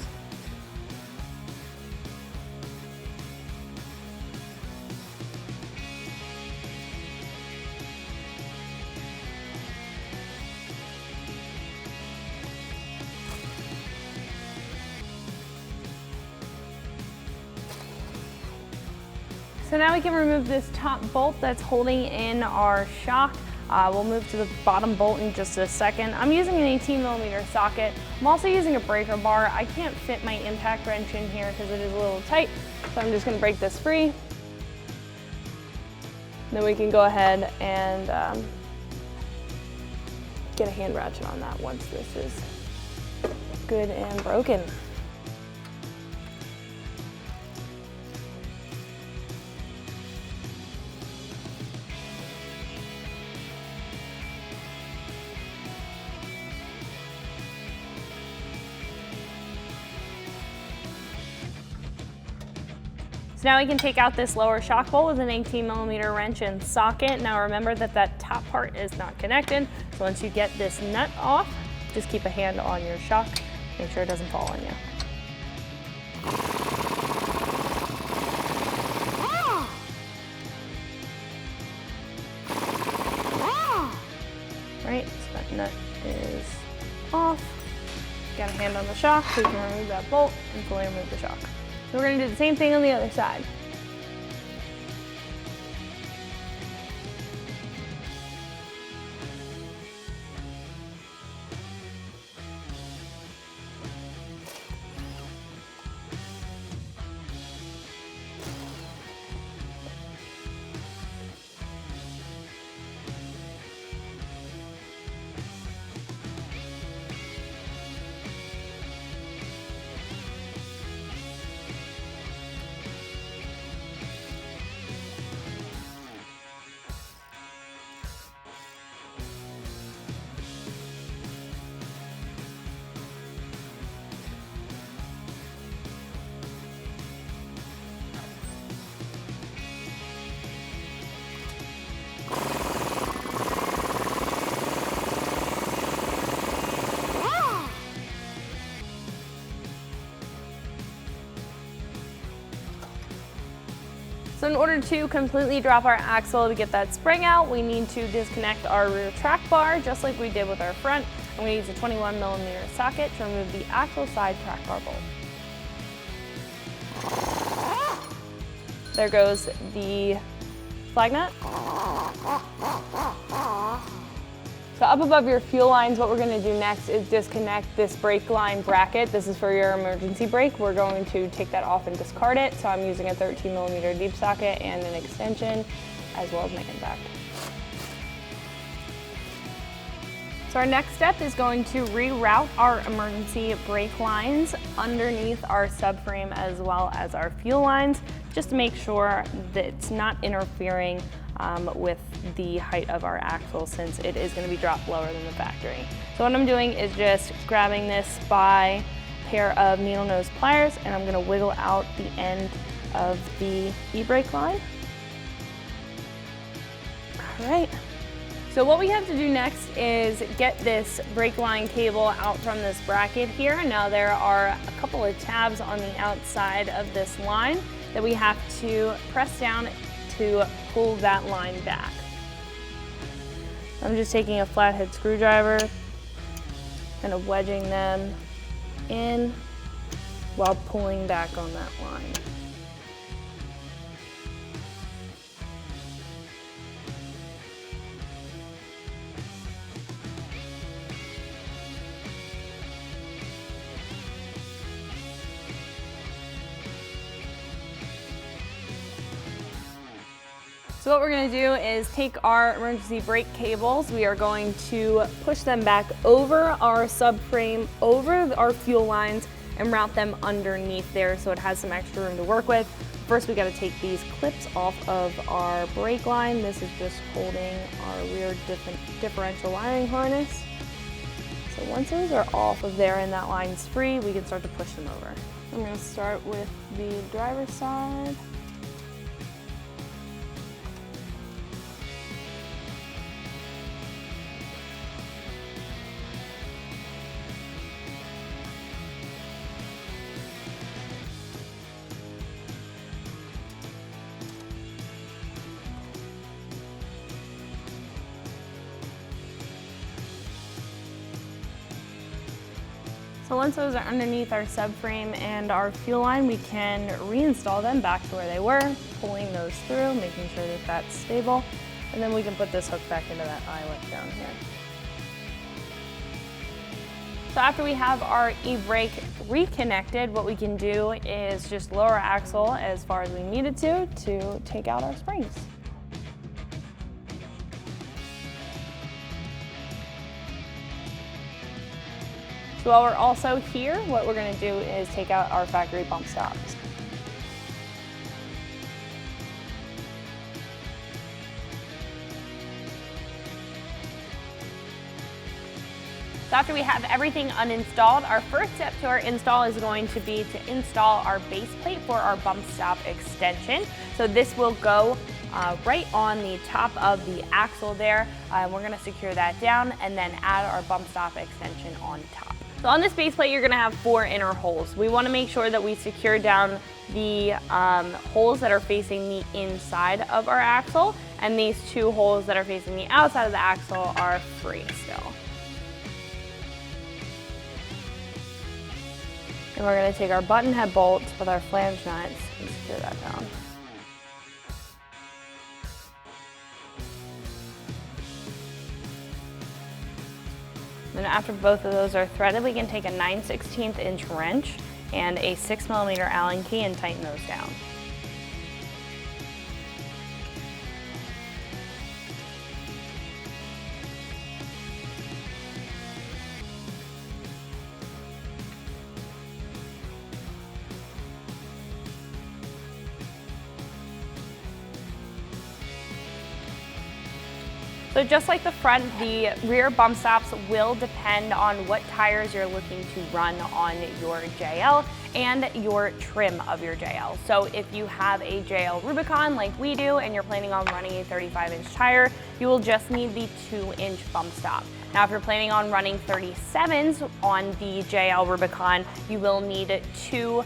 So now we can remove this top bolt that's holding in our shock. We'll move to the bottom bolt in just a second. I'm using an 18mm socket. I'm also using a breaker bar. I can't fit my impact wrench in here because it is a little tight, so I'm just going to break this free. Then we can go ahead and get a hand ratchet on that once this is good and broken. So now we can take out this lower shock bolt with an 18mm wrench and socket. Now remember that that top part is not connected. So once you get this nut off, just keep a hand on your shock. Make sure it doesn't fall on you. Right, so that nut is off. Got a hand on the shock, so we can remove that bolt and fully remove the shock. So we're going to do the same thing on the other side. So in order to completely drop our axle to get that spring out, we need to disconnect our rear track bar, just like we did with our front. I'm going to use a 21mm socket to remove the axle side track bar bolt. There goes the flag nut. So up above your fuel lines, what we're going to do next is disconnect this brake line bracket. This is for your emergency brake. We're going to take that off and discard it. So I'm using a 13mm deep socket and an extension, as well as my impact. So our next step is going to reroute our emergency brake lines underneath our subframe as well as our fuel lines, just to make sure that it's not interfering with the height of our axle, since it is going to be dropped lower than the factory. So what I'm doing is just grabbing this by a pair of needle nose pliers, and I'm going to wiggle out the end of the e-brake line. All right. So what we have to do next is get this brake line cable out from this bracket here. Now there are a couple of tabs on the outside of this line that we have to press down to pull that line back. I'm just taking a flathead screwdriver, kind of wedging them in while pulling back on that line. So what we're going to do is take our emergency brake cables, we are going to push them back over our subframe, over our fuel lines, and route them underneath there so it has some extra room to work with. First we got to take these clips off of our brake line. This is just holding our rear differential wiring harness. So once those are off of there and that line's free, we can start to push them over. I'm going to start with the driver's side. So once those are underneath our subframe and our fuel line, we can reinstall them back to where they were, pulling those through, making sure that that's stable. And then we can put this hook back into that eyelet down here. So after we have our e-brake reconnected, what we can do is just lower our axle as far as we need it to take out our springs. So while we're also here, what we're going to do is take out our factory bump stops. So after we have everything uninstalled, our first step to our install is going to be to install our base plate for our bump stop extension. So this will go right on the top of the axle there. We're going to secure that down and then add our bump stop extension on top. So on this base plate, you're going to have 4 inner holes. We want to make sure that we secure down the holes that are facing the inside of our axle, and these 2 holes that are facing the outside of the axle are free still. And we're going to take our button head bolts with our flange nuts and secure that down. Then after both of those are threaded, we can take a 9/16 inch wrench and a 6mm Allen key and tighten those down. So just like the front, the rear bump stops will depend on what tires you're looking to run on your JL and your trim of your JL. So if you have a JL Rubicon like we do and you're planning on running a 35-inch tire, you will just need the 2-inch bump stop. Now if you're planning on running 37s on the JL Rubicon, you will need 2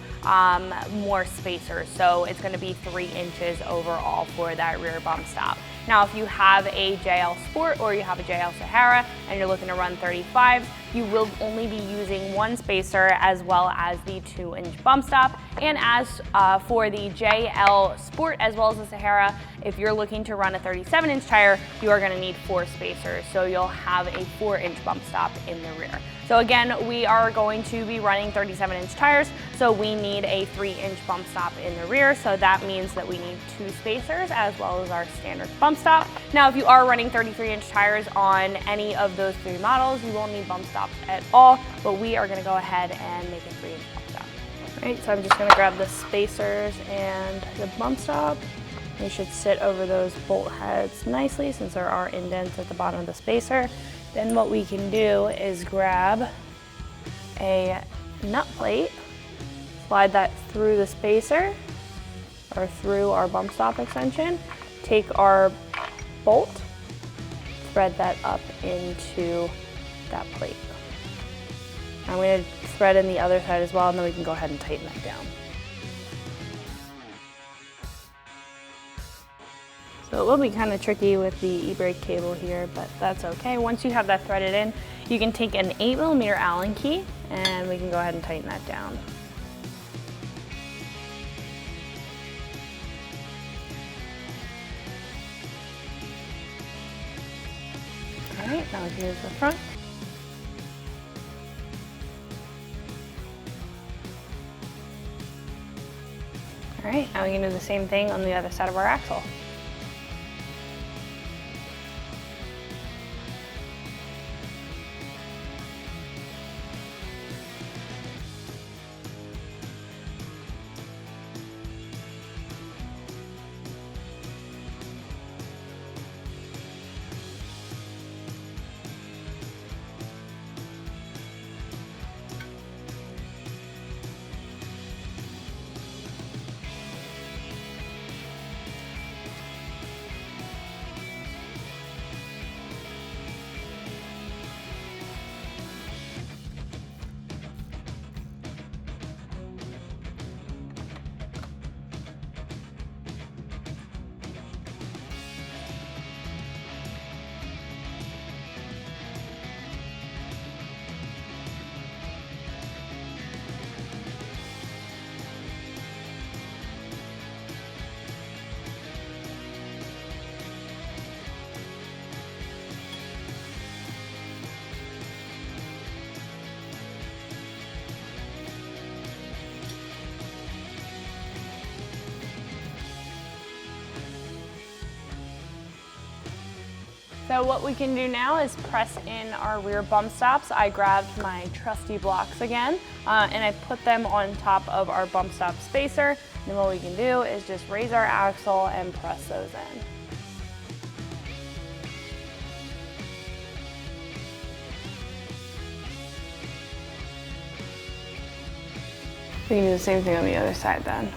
more spacers. So it's going to be 3 inches overall for that rear bump stop. Now if you have a JL Sport or you have a JL Sahara and you're looking to run 35s, you will only be using 1 spacer as well as the 2-inch bump stop. And as for the JL Sport as well as the Sahara, if you're looking to run a 37-inch tire, you are going to need 4 spacers. So you'll have a 4-inch bump stop in the rear. So again, we are going to be running 37-inch tires, so we need a 3-inch bump stop in the rear. So that means that we need 2 spacers as well as our standard bump stop. Now, if you are running 33-inch tires on any of those 3 models, you won't need bump stops at all, but we are going to go ahead and make a 3-inch bump stop. All right, so I'm just going to grab the spacers and the bump stop. They should sit over those bolt heads nicely since there are indents at the bottom of the spacer. Then what we can do is grab a nut plate, slide that through the spacer or through our bump stop extension, take our bolt, thread that up into that plate. I'm going to thread in the other side as well, and then we can go ahead and tighten that down. So it will be kind of tricky with the Ebrake cable here, but that's okay. Once you have that threaded in, you can take an 8mm Allen key and we can go ahead and tighten that down. All right, now we can use the front. All right, now we can do the same thing on the other side of our axle. So what we can do now is press in our rear bump stops. I grabbed my trusty blocks again, and I put them on top of our bump stop spacer. And then what we can do is just raise our axle and press those in. We can do the same thing on the other side then.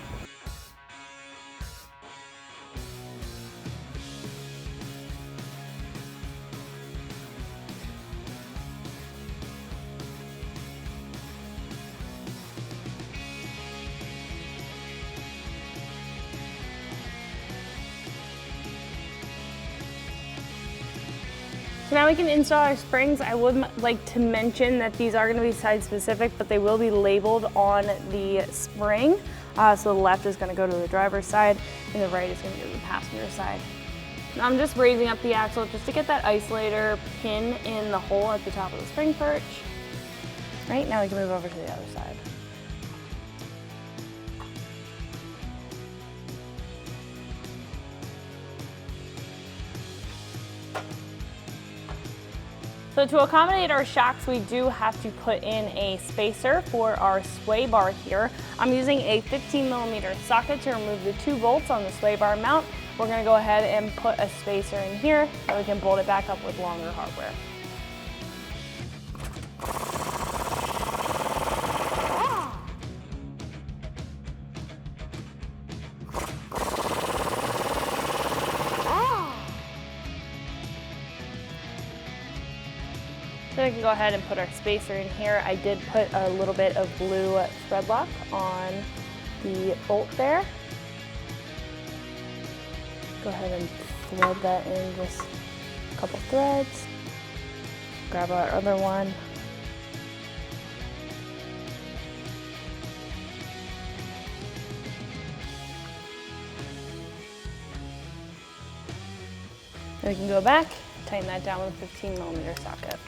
So now we can install our springs. I would like to mention that these are going to be side specific, but they will be labeled on the spring. So the left is going to go to the driver's side and the right is going to go to the passenger side. Now I'm just raising up the axle just to get that isolator pin in the hole at the top of the spring perch. Right, now we can move over to the other side. So to accommodate our shocks, we do have to put in a spacer for our sway bar here. I'm using a 15mm socket to remove the 2 bolts on the sway bar mount. We're going to go ahead and put a spacer in here so we can bolt it back up with longer hardware. So we can go ahead and put our spacer in here. I did put a little bit of blue thread lock on the bolt there. Go ahead and thread that in just a couple threads. Grab our other one. Then we can go back, tighten that down with a 15mm socket.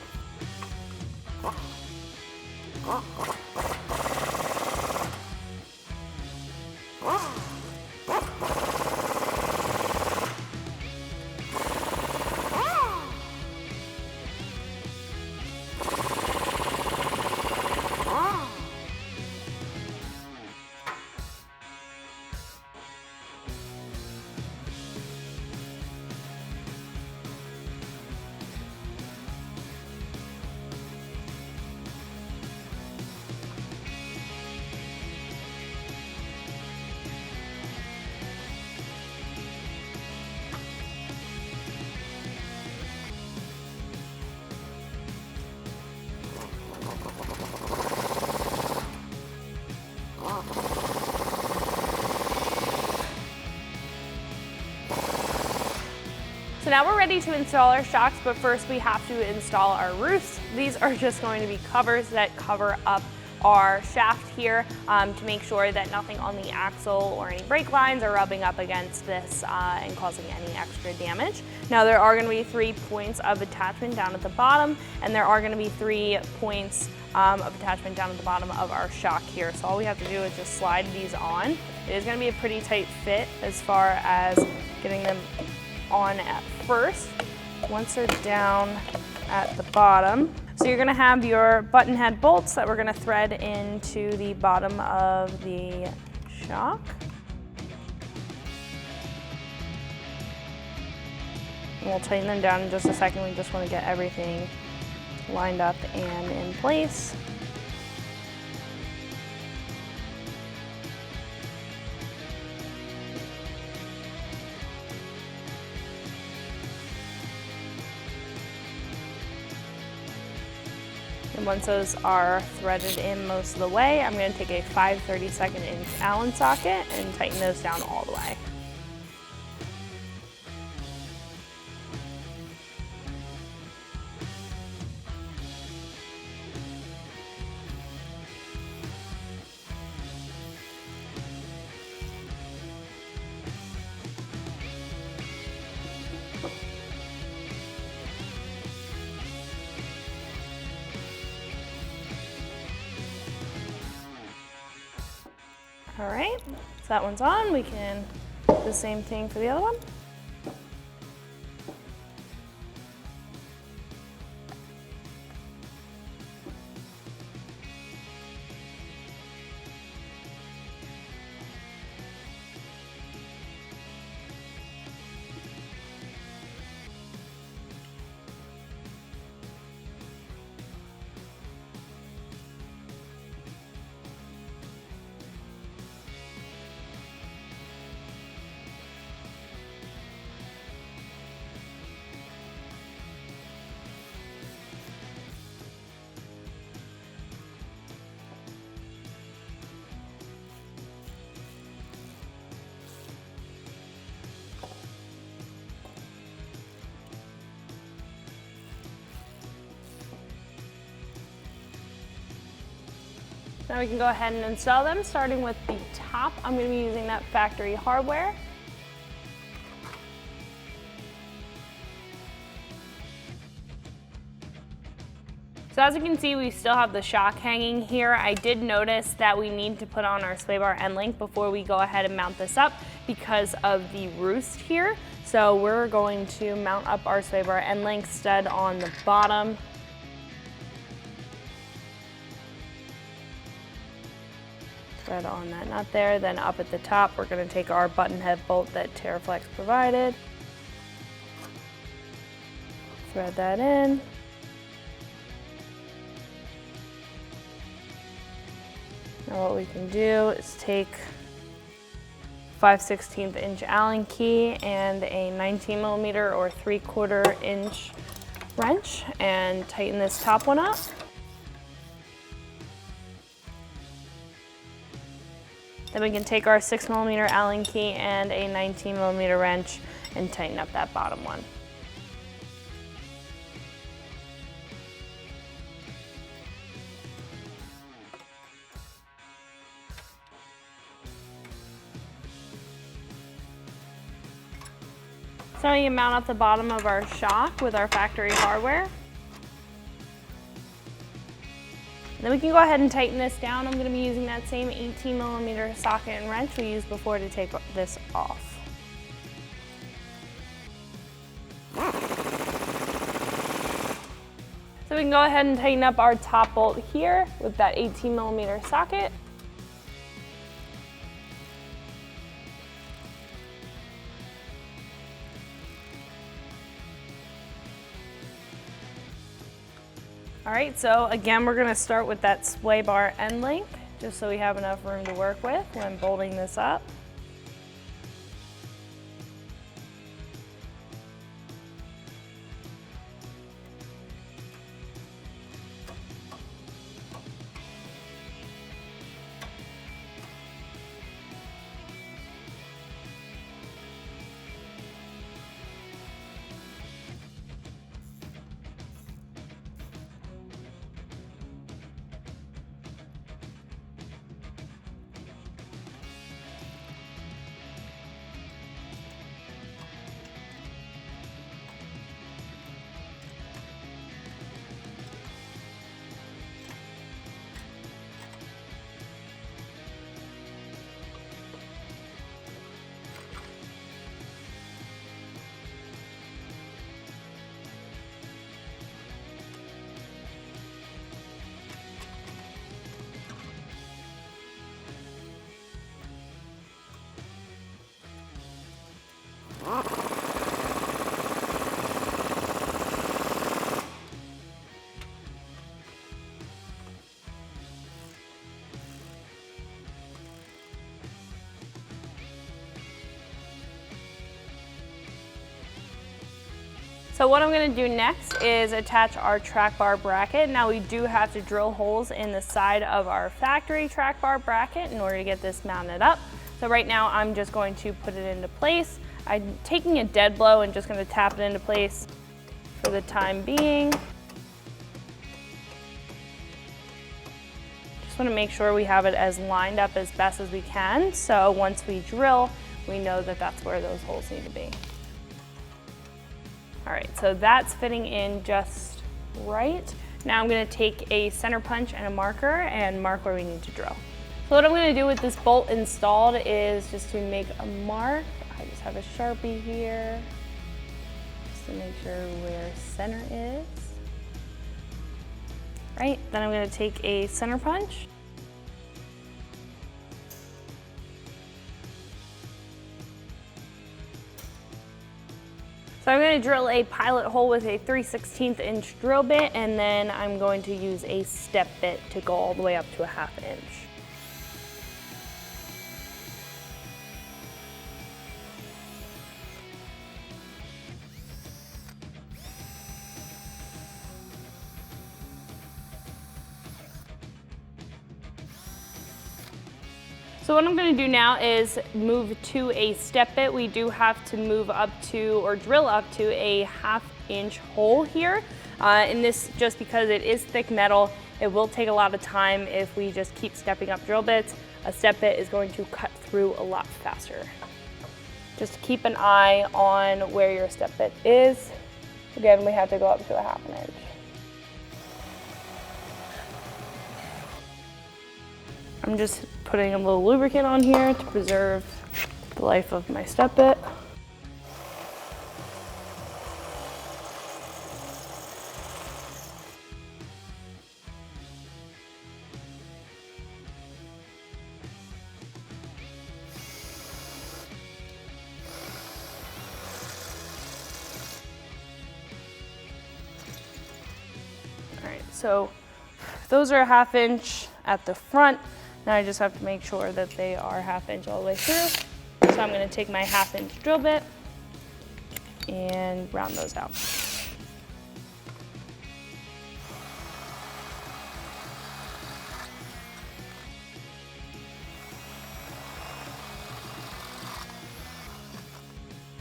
So now we're ready to install our shocks, but first we have to install our Roost. These are just going to be covers that cover up our shaft here to make sure that nothing on the axle or any brake lines are rubbing up against this and causing any extra damage. Now there are going to be 3 points of attachment down at the bottom, and there are going to be 3 points of attachment down at the bottom of our shock here. So all we have to do is just slide these on. It is going to be a pretty tight fit as far as getting them on at first. Once they're down at the bottom. So you're going to have your button head bolts that we're going to thread into the bottom of the shock. And we'll tighten them down in just a second. We just want to get everything lined up and in place. And once those are threaded in most of the way, I'm going to take a 5/32 inch Allen socket and tighten those down all the way. All right, so that one's on. We can do the same thing for the other one. Now we can go ahead and install them, starting with the top. I'm going to be using that factory hardware. So as you can see, we still have the shock hanging here. I did notice that we need to put on our sway bar end link before we go ahead and mount this up because of the roost here. So we're going to mount up our sway bar end link stud on the bottom. Thread on that nut there. Then up at the top, we're going to take our button head bolt that Teraflex provided. Thread that in. Now what we can do is take 5/16 inch Allen key and a 19mm or 3/4 inch wrench and tighten this top one up. Then we can take our 6mm Allen key and a 19mm wrench and tighten up that bottom one. So we can mount up the bottom of our shock with our factory hardware. Then we can go ahead and tighten this down. I'm going to be using that same 18mm socket and wrench we used before to take this off. So we can go ahead and tighten up our top bolt here with that 18mm socket. All right, so again, we're gonna start with that sway bar end link, just so we have enough room to work with when bolting this up. So what I'm going to do next is attach our track bar bracket. Now we do have to drill holes in the side of our factory track bar bracket in order to get this mounted up. So right now I'm just going to put it into place. I'm taking a dead blow and just going to tap it into place for the time being. Just want to make sure we have it as lined up as best as we can. So once we drill, we know that that's where those holes need to be. All right, so that's fitting in just right. Now I'm gonna take a center punch and a marker and mark where we need to drill. So what I'm gonna do with this bolt installed is just to make a mark. I just have a Sharpie here, just to make sure where center is. Right, then I'm gonna take a center punch. So I'm going to drill a pilot hole with a 3/16 inch drill bit, and then I'm going to use a step bit to go all the way up to a 1/2 inch. So what I'm going to do now is move to a step bit. We do have to move up to, or drill up to, a 1/2 inch hole here. And this, just because it is thick metal, It will take a lot of time if we just keep stepping up drill bits. A step bit is going to cut through a lot faster. Just keep an eye on where your step bit is. Again, we have to go up to a 1/2 inch. I'm just putting a little lubricant on here to preserve the life of my step bit. So those are a 1/2 inch at the front. Now I just have to make sure that they are 1/2 inch all the way through. So I'm going to take my 1/2 inch drill bit and round those out.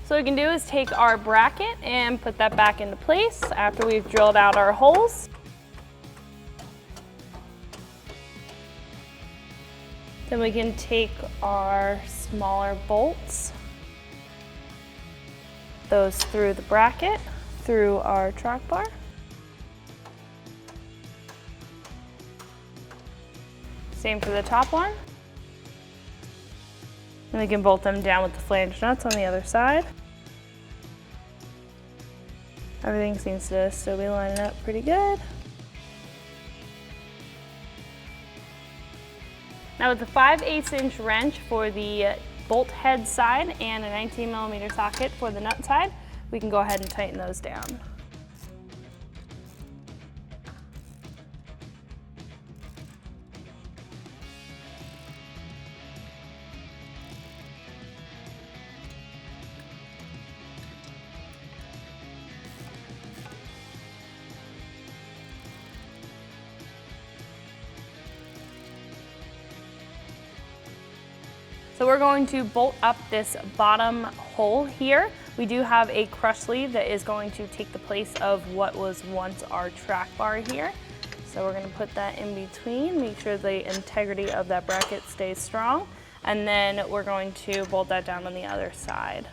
So what we can do is take our bracket and put that back into place after we've drilled out our holes. Then we can take our smaller bolts, those through the bracket, through our track bar. Same for the top one. And we can bolt them down with the flange nuts on the other side. Everything seems to still be lining up pretty good. Now with the 5/8 inch wrench for the bolt head side and a 19mm socket for the nut side, we can go ahead and tighten those down. So we're going to bolt up this bottom hole here. We do have a crush sleeve that is going to take the place of what was once our track bar here. So we're going to put that in between, make sure the integrity of that bracket stays strong, and then we're going to bolt that down on the other side,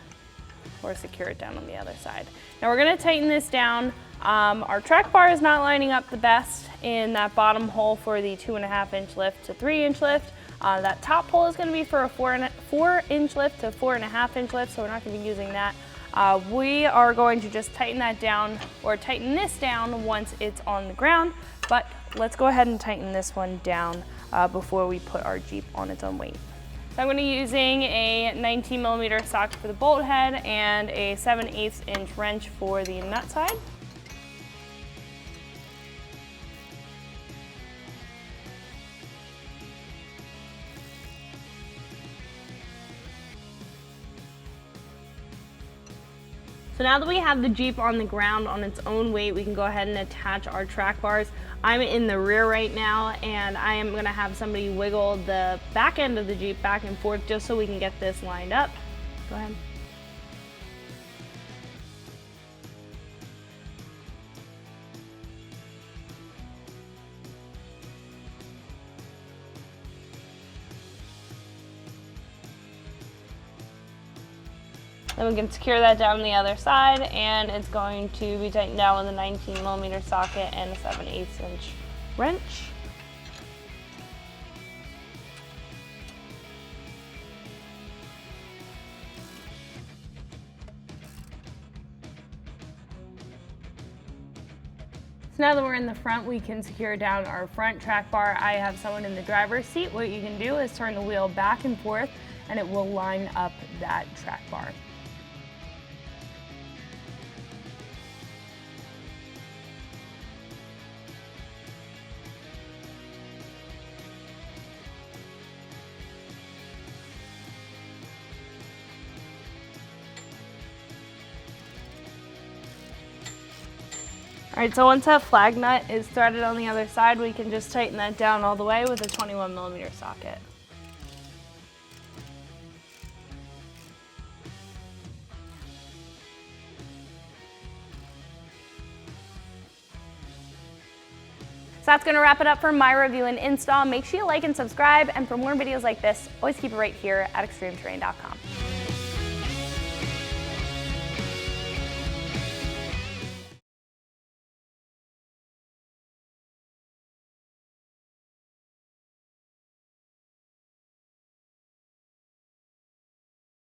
or secure it down on the other side. Now we're going to tighten this down. Our track bar is not lining up the best in that bottom hole for the 2.5 inch lift to 3 inch lift. That top hole is going to be for a 4 inch lift to 4.5 inch lift, so we're not going to be using that. We are going to just tighten that down, or tighten this down once it's on the ground, but let's go ahead and tighten this one down before we put our Jeep on its own weight. So I'm going to be using a 19mm socket for the bolt head and a 7/8 inch wrench for the nut side. So now that we have the Jeep on the ground on its own weight, we can go ahead and attach our track bars. I'm in the rear right now, and I am gonna have somebody wiggle the back end of the Jeep back and forth just so we can get this lined up. Go ahead. Then we can secure that down on the other side, and it's going to be tightened down with a 19mm socket and a 7/8 inch wrench. So now that we're in the front, we can secure down our front track bar. I have someone in the driver's seat. What you can do is turn the wheel back and forth, and it will line up that track bar. All right, so once that flag nut is threaded on the other side, we can just tighten that down all the way with a 21mm socket. So that's going to wrap it up for my review and install. Make sure you like and subscribe, and for more videos like this, always keep it right here at extremeterrain.com.